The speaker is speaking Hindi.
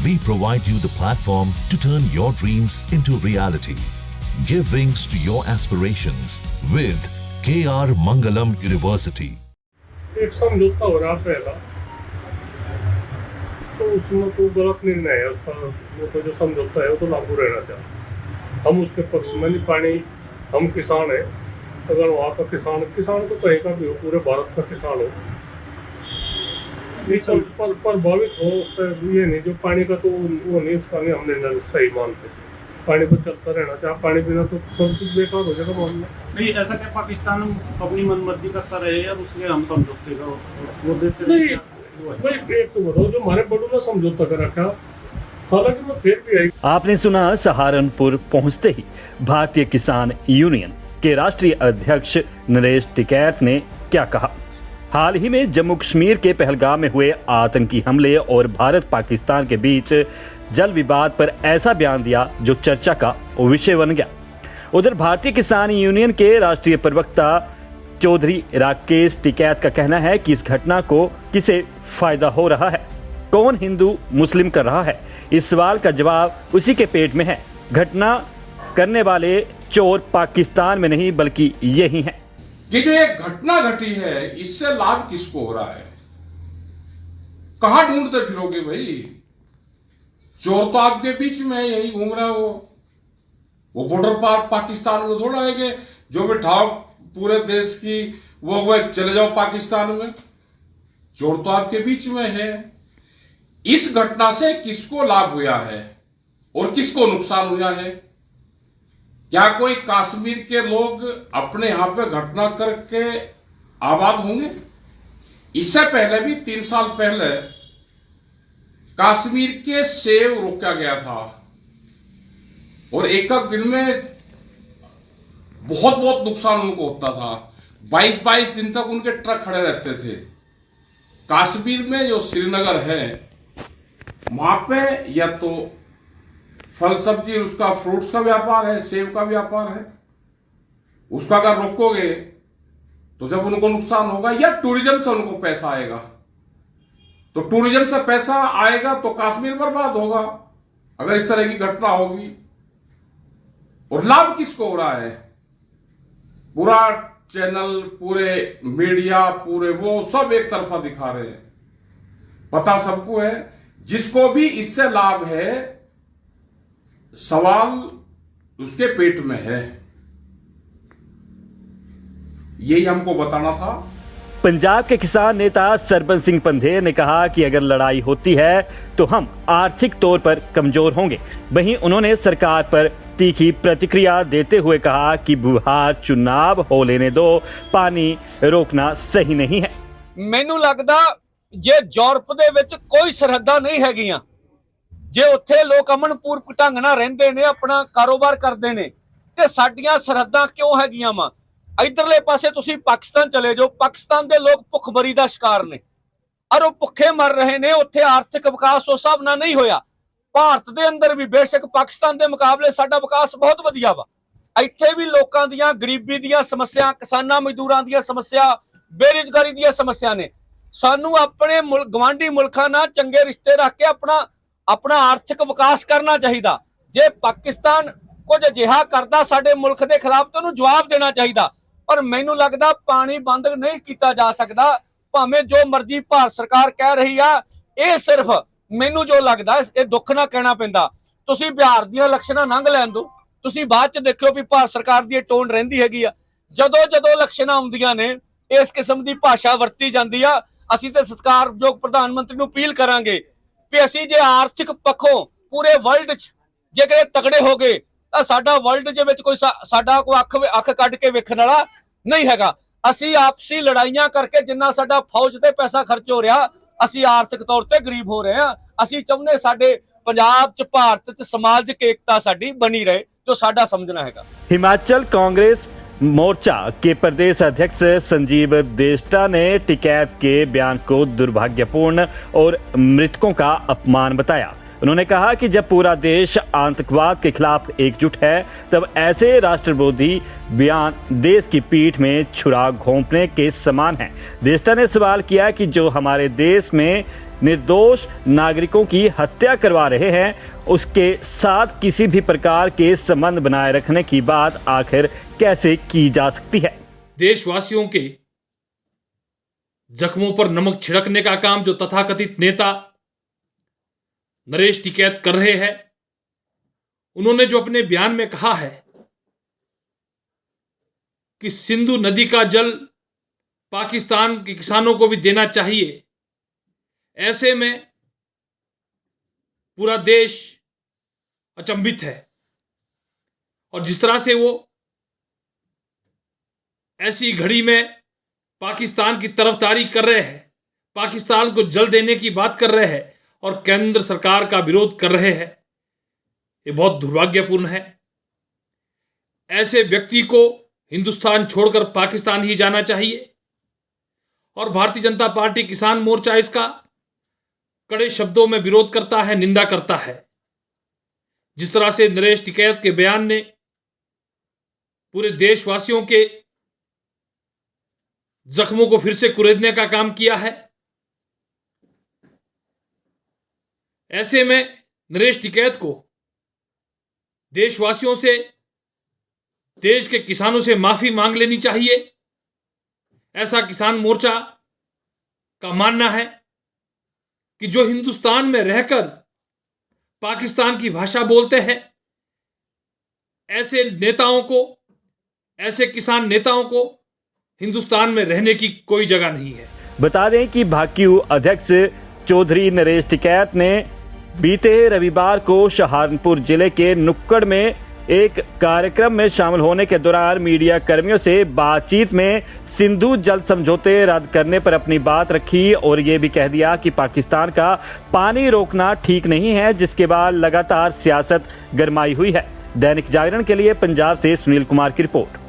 We provide you the platform to turn your dreams into reality. Give wings to your aspirations with KR Mangalam University. एक समझौता हो रहा पहला, तो उसमें तो गलत निर्णय है उसका। वो तो जो समझौता है वो तो लागू रहना चाहिए। हम उसके पक्ष में नहीं। पानी, हम किसान हैं। अगर वहाँ का किसान तो कहीं का भी हो, पूरे भारत का किसान हो, पर प्रभावित हो उसका ये नहीं। जो पानी का तो वो नहीं, उसका नहीं हमने सही मानते। पानी तो चलता रहना चाहिए। पानी बिना तो सब कुछ बेकार हो जाएगा मामला। नहीं, ऐसा क्या पाकिस्तान अपनी मनमर्जी करता रहे या उसके हम समझौते का वो देते नहीं भाई, एक तो बताओ जो हमारे बड़ों ने समझौता कर रखा, हालांकि मैं फिर भी आई। आपने सुना सहारनपुर पहुंचते ही भारतीय किसान यूनियन के राष्ट्रीय अध्यक्ष नरेश टिकैत ने क्या कहा। हाल ही में जम्मू कश्मीर के पहलगाम में हुए आतंकी हमले और भारत पाकिस्तान के बीच जल विवाद पर ऐसा बयान दिया जो चर्चा का विषय बन गया। उधर भारतीय किसान यूनियन के राष्ट्रीय प्रवक्ता चौधरी राकेश टिकैत का कहना है कि इस घटना को किसे फायदा हो रहा है, कौन हिंदू मुस्लिम कर रहा है, इस सवाल का जवाब उसी के पेट में है। घटना करने वाले चोर पाकिस्तान में नहीं बल्कि यही हैं। ये जो एक घटना घटी है, इससे लाभ किसको हो रहा है? कहां ढूंढते फिरोगे भाई? चोर तो आपके बीच में है, यही घूम रहा है। वो बॉर्डर पार पाकिस्तान में थोड़ा है कि जो भी ठाव पूरे देश की वो चले जाओ पाकिस्तान में। चोर तो आपके बीच में है। इस घटना से किसको लाभ हुआ है और किसको नुकसान हुआ है? क्या कोई कश्मीर के लोग अपने यहां पे घटना करके आबाद होंगे? इससे पहले भी 3 साल पहले कश्मीर के सेब रोका गया था और एक दिन में बहुत नुकसान उनको होता था। 22 दिन तक उनके ट्रक खड़े रहते थे। कश्मीर में जो श्रीनगर है, वहां पे या तो फल सब्जी, उसका फ्रूट्स का व्यापार है, सेब का व्यापार है। उसका अगर रोकोगे तो जब उनको नुकसान होगा, या टूरिज्म से उनको पैसा आएगा, तो टूरिज्म से पैसा आएगा तो कश्मीर बर्बाद होगा अगर इस तरह की घटना होगी। और लाभ किसको हो रहा है? पूरा चैनल, पूरे मीडिया, पूरे वो सब एक तरफा दिखा रहे हैं। पता सबको है, जिसको भी इससे लाभ है, सवाल उसके पेट में है। यही हमको बताना था। पंजाब के किसान नेता सरबंस सिंह पंधेर ने कहा कि अगर लड़ाई होती है तो हम आर्थिक तौर पर कमजोर होंगे। वहीं उन्होंने सरकार पर तीखी प्रतिक्रिया देते हुए कहा कि बिहार चुनाव हो लेने दो, पानी रोकना सही नहीं है। ਮੈਨੂੰ ਲੱਗਦਾ ਜੇ ਯੂਰਪ ਦੇ ਵਿੱਚ ਕੋਈ ਸਰਹੱਦਾਂ ਨਹੀਂ ਹੈਗੀਆਂ, ਜੇ ਉੱਥੇ ਲੋਕ ਅਮਨਪੂਰਵਕ ਢੰਗ ਨਾਲ ਰਹਿੰਦੇ ਨੇ, ਆਪਣਾ ਕਾਰੋਬਾਰ ਕਰਦੇ ਨੇ, ਤੇ ਸਾਡੀਆਂ ਸਰਹੱਦਾਂ ਕਿਉਂ ਹੈਗੀਆਂ ਵਾ? ਇਧਰਲੇ ਪਾਸੇ ਤੁਸੀਂ ਪਾਕਿਸਤਾਨ ਚਲੇ ਜਾਓ, ਪਾਕਿਸਤਾਨ ਦੇ ਲੋਕ ਭੁੱਖਮਰੀ ਦਾ ਸ਼ਿਕਾਰ ਨੇ ਔਰ ਉਹ ਭੁੱਖੇ ਮਰ ਰਹੇ ਨੇ। ਉੱਥੇ ਆਰਥਿਕ ਵਿਕਾਸ ਉਸ ਹਿਸਾਬ ਨਾਲ ਨਹੀਂ ਹੋਇਆ। ਭਾਰਤ ਦੇ ਅੰਦਰ ਵੀ ਬੇਸ਼ੱਕ ਪਾਕਿਸਤਾਨ ਦੇ ਮੁਕਾਬਲੇ ਸਾਡਾ ਵਿਕਾਸ ਬਹੁਤ ਵਧੀਆ ਵਾ। ਇੱਥੇ ਵੀ ਲੋਕਾਂ ਦੀਆਂ ਗਰੀਬੀ ਦੀਆਂ ਸਮੱਸਿਆ, ਕਿਸਾਨਾਂ ਮਜ਼ਦੂਰਾਂ ਦੀਆਂ ਸਮੱਸਿਆ, ਬੇਰੁਜ਼ਗਾਰੀ ਦੀਆਂ ਸਮੱਸਿਆ ਨੇ। ਸਾਨੂੰ ਆਪਣੇ ਗਵਾਂਢੀ ਮੁਲਕਾਂ ਨਾਲ ਚੰਗੇ ਰਿਸ਼ਤੇ ਰੱਖ ਕੇ ਆਪਣਾ ਆਰਥਿਕ ਵਿਕਾਸ ਕਰਨਾ ਚਾਹੀਦਾ। ਜੇ ਪਾਕਿਸਤਾਨ ਕੁਝ ਅਜਿਹਾ ਕਰਦਾ ਸਾਡੇ ਮੁਲਕ ਦੇ ਖਿਲਾਫ ਤਾਂ ਉਹਨੂੰ ਜਵਾਬ ਦੇਣਾ ਚਾਹੀਦਾ। ਪਰ ਮੈਨੂੰ ਲੱਗਦਾ ਪਾਣੀ ਬੰਦ ਨਹੀਂ ਕੀਤਾ ਜਾ ਸਕਦਾ, ਭਾਵੇਂ ਜੋ ਮਰਜ਼ੀ ਭਾਰਤ ਸਰਕਾਰ ਕਹਿ ਰਹੀ ਆ। ਇਹ ਸਿਰਫ ਮੈਨੂੰ ਜੋ ਲੱਗਦਾ, ਇਹ ਦੁੱਖ ਨਾਲ ਕਹਿਣਾ ਪੈਂਦਾ, ਤੁਸੀਂ ਬਿਹਾਰ ਦੀਆਂ ਇਲੈਕਸ਼ਨਾਂ ਲੰਘ ਲੈਣ ਦਿਓ, ਤੁਸੀਂ ਬਾਅਦ ਚ ਦੇਖਿਓ ਵੀ ਭਾਰਤ ਸਰਕਾਰ ਦੀ ਟੋਨ ਰਹਿੰਦੀ ਹੈਗੀ ਆ। ਜਦੋਂ ਇਲੈਕਸ਼ਨਾਂ ਆਉਂਦੀਆਂ ਨੇ ਇਸ ਕਿਸਮ ਦੀ ਭਾਸ਼ਾ ਵਰਤੀ ਜਾਂਦੀ ਆ। ਅਸੀਂ ਤੇ ਸਤਿਕਾਰਯੋਗ ਪ੍ਰਧਾਨ ਮੰਤਰੀ ਨੂੰ ਅਪੀਲ ਕਰਾਂਗੇ ਵੀ ਅਸੀਂ ਜੇ ਆਰਥਿਕ ਪੱਖੋਂ ਪੂਰੇ ਵਰਲਡ 'ਚ ਜੇ ਕਿ ਤਕੜੇ ਹੋ ਗਏ ਤਾਂ ਸਾਡਾ ਵਰਲਡ ਦੇ ਵਿੱਚ ਕੋਈ ਸਾਡਾ ਕੋਈ ਅੱਖ ਕੱਢ ਕੇ ਵੇਖਣ ਵਾਲਾ ਨਹੀਂ ਹੈਗਾ। ਅਸੀਂ ਆਪਸੀ ਲੜਾਈਆਂ ਕਰਕੇ ਜਿੰਨਾ ਸਾਡਾ ਫੌਜ ਤੇ ਪੈਸਾ ਖਰਚ ਹੋ ਰਿਹਾ, ਅਸੀਂ ਆਰਥਿਕ ਤੌਰ ਤੇ ਗਰੀਬ ਹੋ ਰਹੇ ਹਾਂ। ਅਸੀਂ ਚਾਹੁੰਦੇ ਸਾਡੇ ਪੰਜਾਬ 'ਚ, ਭਾਰਤ 'ਚ ਸਮਾਜਿਕ ਏਕਤਾ ਸਾਡੀ ਬਣੀ ਰਹੇ, ਜੋ ਸਾਡਾ ਸਮਝਣਾ ਹੈਗਾ। हिमाचल कांग्रेस मोर्चा के प्रदेश अध्यक्ष संजीव देष्टा ने टिकैत के बयान को दुर्भाग्यपूर्ण और मृतकों का अपमान बताया। उन्होंने कहा कि जब पूरा देश आतंकवाद के खिलाफ एकजुट है, तब ऐसे राष्ट्रविरोधी बयान देश की पीठ में छुरा घोंपने के समान है। देष्टा ने सवाल किया कि जो हमारे देश में निर्दोष नागरिकों की हत्या करवा रहे हैं, उसके साथ किसी भी प्रकार के संबंध बनाए रखने की बात आखिर कैसे की जा सकती है। देशवासियों के जख्मों पर नमक छिड़कने का काम जो तथाकथित नेता नरेश टिकैत कर रहे हैं, उन्होंने जो अपने बयान में कहा है कि सिंधु नदी का जल पाकिस्तान के किसानों को भी देना चाहिए, ऐसे में पूरा देश अचंभित है। और जिस तरह से वो ऐसी घड़ी में पाकिस्तान की तरफदारी कर रहे हैं, पाकिस्तान को जल देने की बात कर रहे हैं और केंद्र सरकार का विरोध कर रहे हैं, ये बहुत दुर्भाग्यपूर्ण है। ऐसे व्यक्ति को हिंदुस्तान छोड़कर पाकिस्तान ही जाना चाहिए। और भारतीय जनता पार्टी किसान मोर्चा इसका कड़े शब्दों में विरोध करता है, निंदा करता है। जिस तरह से नरेश टिकैत के बयान ने पूरे देशवासियों के जख्मों को फिर से कुरेदने का काम किया है, ऐसे में नरेश टिकैत को देशवासियों से, देश के किसानों से माफी मांग लेनी चाहिए। ऐसा किसान मोर्चा का मानना है कि जो हिंदुस्तान में रहकर पाकिस्तान की भाषा बोलते हैं, ऐसे नेताओं को, ऐसे किसान नेताओं को हिंदुस्तान में रहने की कोई जगह नहीं है। बता दें कि भाकियू अध्यक्ष चौधरी नरेश टिकैत ने बीते रविवार को सहारनपुर जिले के नुक्कड़ में एक कार्यक्रम में शामिल होने के दौरान मीडिया कर्मियों से बातचीत में सिंधु जल समझौते रद्द करने पर अपनी बात रखी और ये भी कह दिया कि पाकिस्तान का पानी रोकना ठीक नहीं है, जिसके बाद लगातार सियासत गरमाई हुई है। दैनिक जागरण के लिए पंजाब से सुनील कुमार की रिपोर्ट।